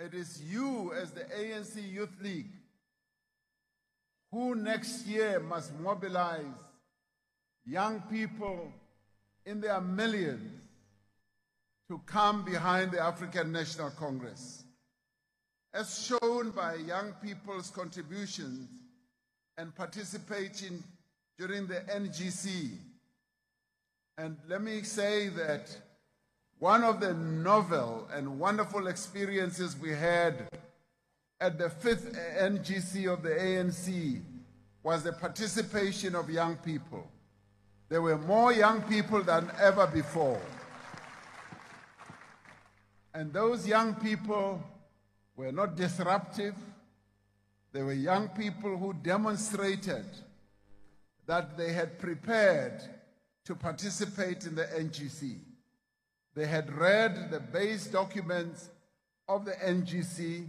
It is you as the ANC Youth League who next year must mobilize young people in their millions to come behind the African National Congress. As shown by young people's contributions and participation during the NGC. And let me say that one of the novel and wonderful experiences we had at the 5th NGC of the ANC was the participation of young people. There were more young people than ever before. And those young people were not disruptive. They were young people who demonstrated that they had prepared to participate in the NGC. They had read the base documents of the NGC.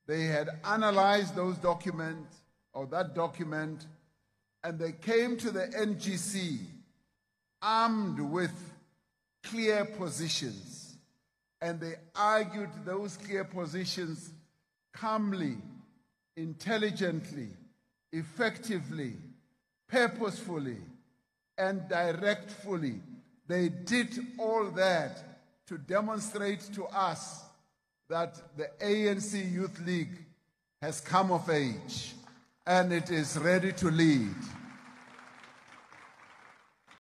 They had analyzed those documents, or that document, and they came to the NGC armed with clear positions. And they argued those clear positions calmly, intelligently, effectively, purposefully, and directfully. They did all that to demonstrate to us that the ANC Youth League has come of age and it is ready to lead.